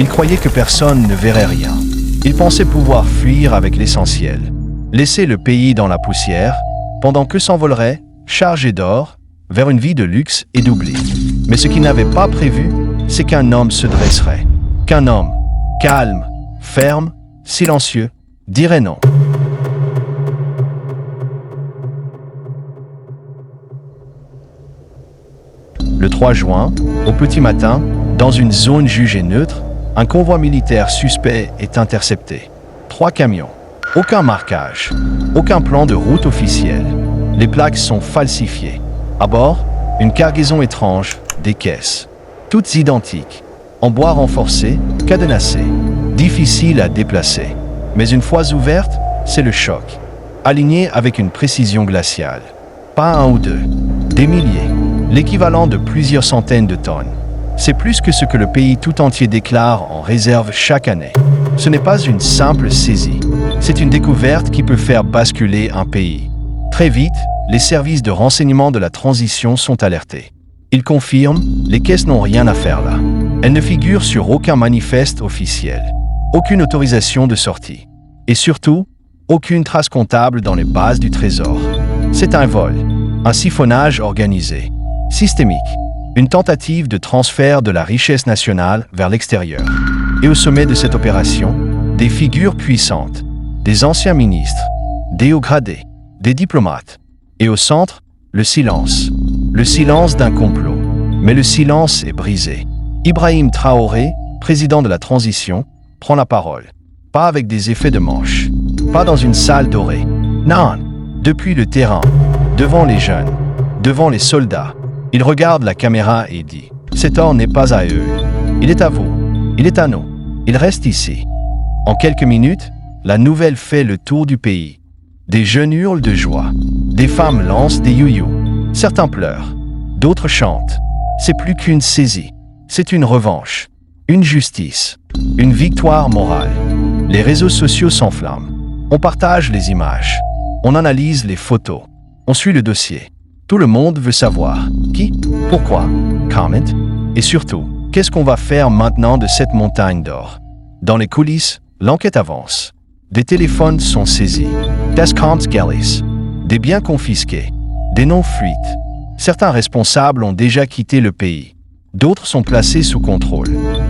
Ils croyaient que personne ne verrait rien. Ils pensaient pouvoir fuir avec l'essentiel, laisser le pays dans la poussière, pendant que s'envoleraient, chargés d'or, vers une vie de luxe et d'oubli. Mais ce qu'ils n'avaient pas prévu, c'est qu'un homme se dresserait, qu'un homme, calme, ferme, silencieux, dirait non. Le 3 juin, au petit matin, dans une zone jugée neutre, un convoi militaire suspect est intercepté. 3 camions. Aucun marquage. Aucun plan de route officiel. Les plaques sont falsifiées. À bord, une cargaison étrange, des caisses. Toutes identiques. En bois renforcé, cadenassé. Difficile à déplacer. Mais une fois ouvertes, c'est le choc. Alignées avec une précision glaciale. Pas un ou deux. Des milliers. L'équivalent de plusieurs centaines de tonnes. C'est plus que ce que le pays tout entier déclare en réserve chaque année. Ce n'est pas une simple saisie. C'est une découverte qui peut faire basculer un pays. Très vite, les services de renseignement de la transition sont alertés. Ils confirment, les caisses n'ont rien à faire là. Elles ne figurent sur aucun manifeste officiel. Aucune autorisation de sortie. Et surtout, aucune trace comptable dans les bases du Trésor. C'est un vol. Un siphonnage organisé. Systémique. Une tentative de transfert de la richesse nationale vers l'extérieur. Et au sommet de cette opération, des figures puissantes, des anciens ministres, des hauts gradés, des diplomates. Et au centre, le silence. Le silence d'un complot. Mais le silence est brisé. Ibrahim Traoré, président de la transition, prend la parole. Pas avec des effets de manche. Pas dans une salle dorée. Non, depuis le terrain, devant les jeunes, devant les soldats. Il regarde la caméra et dit « Cet or n'est pas à eux. Il est à vous. Il est à nous. Il reste ici. » En quelques minutes, la nouvelle fait le tour du pays. Des jeunes hurlent de joie. Des femmes lancent des you-you. Certains pleurent. D'autres chantent. C'est plus qu'une saisie. C'est une revanche. Une justice. Une victoire morale. Les réseaux sociaux s'enflamment. On partage les images. On analyse les photos. On suit le dossier. Tout le monde veut savoir qui, pourquoi, comment, et surtout, qu'est-ce qu'on va faire maintenant de cette montagne d'or. Dans les coulisses, l'enquête avance. Des téléphones sont saisis, des comptes gelés, des biens confisqués, des noms fuites. Certains responsables ont déjà quitté le pays. D'autres sont placés sous contrôle.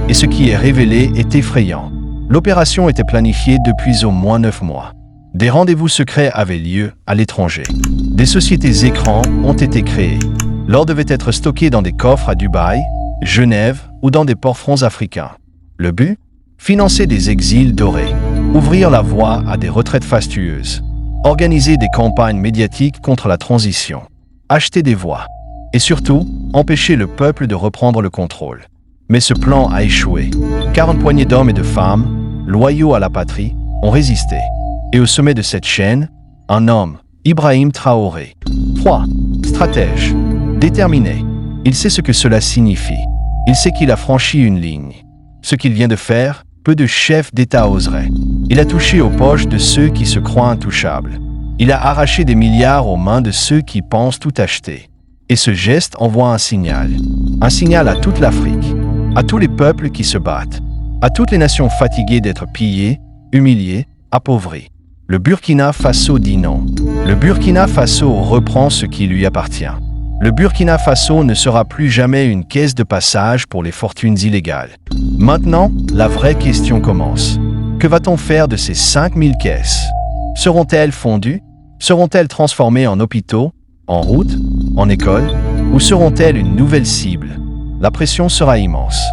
Et ce qui est révélé est effrayant. L'opération était planifiée depuis au moins 9 mois. Des rendez-vous secrets avaient lieu à l'étranger. Des sociétés écrans ont été créées. L'or devait être stocké dans des coffres à Dubaï, Genève ou dans des ports-francs africains. Le but ? Financer des exils dorés, ouvrir la voie à des retraites fastueuses, organiser des campagnes médiatiques contre la transition, acheter des voix et surtout, empêcher le peuple de reprendre le contrôle. Mais ce plan a échoué, car une poignée d'hommes et de femmes, loyaux à la patrie, ont résisté. Et au sommet de cette chaîne, un homme, Ibrahim Traoré. Froid, stratège, déterminé. Il sait ce que cela signifie. Il sait qu'il a franchi une ligne. Ce qu'il vient de faire, peu de chefs d'État oseraient. Il a touché aux poches de ceux qui se croient intouchables. Il a arraché des milliards aux mains de ceux qui pensent tout acheter. Et ce geste envoie un signal à toute l'Afrique, à tous les peuples qui se battent, à toutes les nations fatiguées d'être pillées, humiliées, appauvries. Le Burkina Faso dit non. Le Burkina Faso reprend ce qui lui appartient. Le Burkina Faso ne sera plus jamais une caisse de passage pour les fortunes illégales. Maintenant, la vraie question commence. Que va-t-on faire de ces 5000 caisses? Seront-elles fondues? Seront-elles transformées en hôpitaux, en routes, en écoles? Ou seront-elles une nouvelle cible? La pression sera immense.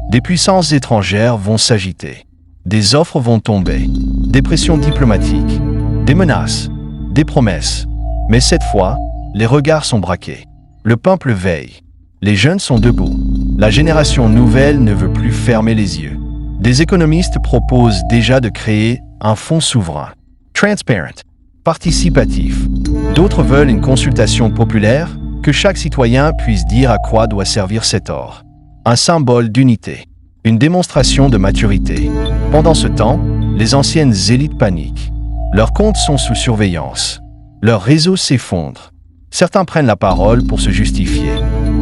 Des puissances étrangères vont s'agiter. Des offres vont tomber. Des pressions diplomatiques. Des menaces. Des promesses. Mais cette fois, les regards sont braqués. Le peuple veille. Les jeunes sont debout. La génération nouvelle ne veut plus fermer les yeux. Des économistes proposent déjà de créer un fonds souverain. Transparent. Participatif. D'autres veulent une consultation populaire, que chaque citoyen puisse dire à quoi doit servir cet or. Un symbole d'unité. Une démonstration de maturité. Pendant ce temps, les anciennes élites paniquent. Leurs comptes sont sous surveillance. Leurs réseaux s'effondrent. Certains prennent la parole pour se justifier.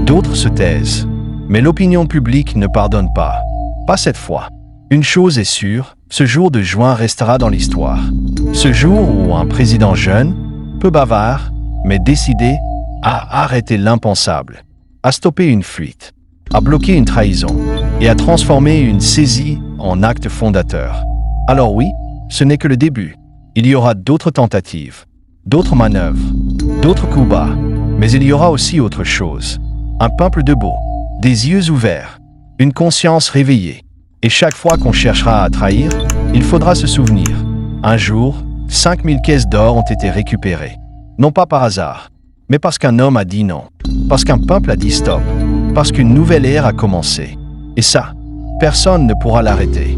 D'autres se taisent. Mais l'opinion publique ne pardonne pas. Pas cette fois. Une chose est sûre, ce jour de juin restera dans l'histoire. Ce jour où un président jeune, peu bavard, mais décidé, a arrêté l'impensable, a stoppé une fuite, a bloqué une trahison et a transformé une saisie en acte fondateur. Alors oui, ce n'est que le début. Il y aura d'autres tentatives, d'autres manœuvres, d'autres coups bas, mais il y aura aussi autre chose. Un peuple debout, des yeux ouverts, une conscience réveillée. Et chaque fois qu'on cherchera à trahir, il faudra se souvenir. Un jour, 5000 caisses d'or ont été récupérées. Non pas par hasard, mais parce qu'un homme a dit non, parce qu'un peuple a dit stop, parce qu'une nouvelle ère a commencé. Et ça, personne ne pourra l'arrêter.